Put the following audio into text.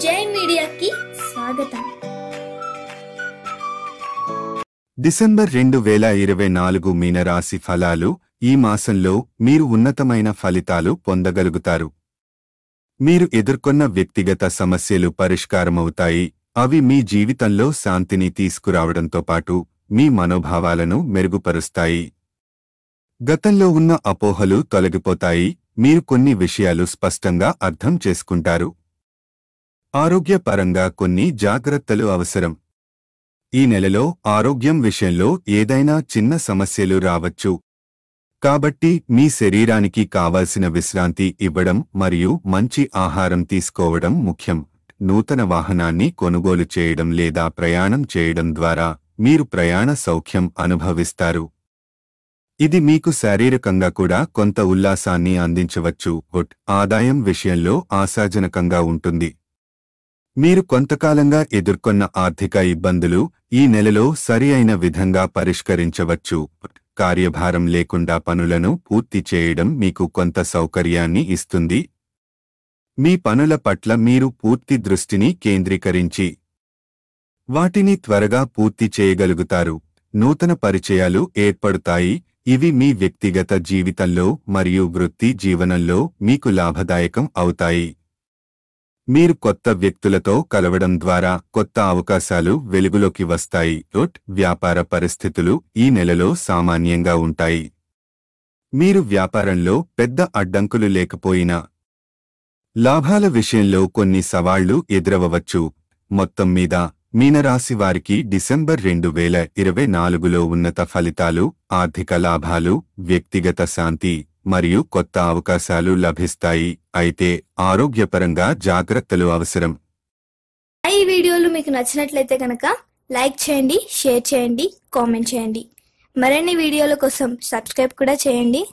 జై మీడియాకి స్వాగతం. డిసెంబర్ 2024 మీనరాశి ఫలాలు. ఈ మాసంలో మీరు ఉన్నతమైన ఫలితాలు పొందగలుగుతారు. మీరు ఎదుర్కొన్న వ్యక్తిగత సమస్యలు పరిష్కారమవుతాయి. అవి మీ జీవితంలో శాంతిని తీసుకురావడంతో పాటు మీ మనోభావాలను మెరుగుపరుస్తాయి. గతంలో ఉన్న అపోహలు తొలగిపోతాయి. మీరు కొన్ని విషయాలు స్పష్టంగా అర్థం చేసుకుంటారు. ఆరోగ్యపరంగా కొన్ని జాగ్రత్తలు అవసరం. ఈ నెలలో ఆరోగ్యం విషయంలో ఏదైనా చిన్న సమస్యలు రావచ్చు. కాబట్టి మీ శరీరానికి కావాల్సిన విశ్రాంతి ఇవ్వడం మరియు మంచి ఆహారం తీసుకోవడం ముఖ్యం. నూతన వాహనాన్ని కొనుగోలు చేయడం లేదా ప్రయాణం చేయడం ద్వారా మీరు ప్రయాణ సౌఖ్యం అనుభవిస్తారు. ఇది మీకు శారీరకంగా కూడా కొంత ఉల్లాసాన్ని అందించవచ్చు. ఆదాయం విషయంలో ఆశాజనకంగా ఉంటుంది. మీరు కొంతకాలంగా ఎదుర్కొన్న ఆర్థిక ఇబ్బందులు ఈ నెలలో సరి అయిన విధంగా పరిష్కరించవచ్చు. కార్యభారం లేకుండా పనులను పూర్తి చేయడం మీకు కొంత సౌకర్యాన్ని ఇస్తుంది. మీ పనుల పట్ల మీరు పూర్తి దృష్టిని కేంద్రీకరించి వాటిని త్వరగా పూర్తి చేయగలుగుతారు. నూతన పరిచయాలు ఏర్పడతాయి. ఇవి మీ వ్యక్తిగత జీవితంలో మరియు వృత్తి జీవనంలో మీకు లాభదాయకం అవుతాయి. మీరు కొత్త వ్యక్తులతో కలవడం ద్వారా కొత్త అవకాశాలు వెలుగులోకి వస్తాయి. వ్యాపార పరిస్థితులు ఈ నెలలో సామాన్యంగా ఉంటాయి. మీరు వ్యాపారంలో పెద్ద అడ్డంకులు లేకపోయినా లాభాల విషయంలో కొన్ని సవాళ్లు ఎదురవవచ్చు. మొత్తం మీద మీనరాశి వారికి డిసెంబర్ 2024లో ఉన్నత ఫలితాలు, ఆర్థిక లాభాలు, వ్యక్తిగత శాంతి మరియు కొత్త అవకాశాలు లభిస్తాయి. అయితే ఆరోగ్యపరంగా జాగ్రత్తలు అవసరం. ఈ వీడియోలు మీకు నచ్చినట్లయితే కనుక లైక్ చేయండి, షేర్ చేయండి, కామెంట్ చేయండి. మరిన్ని వీడియోల కోసం సబ్స్క్రైబ్ కూడా చేయండి.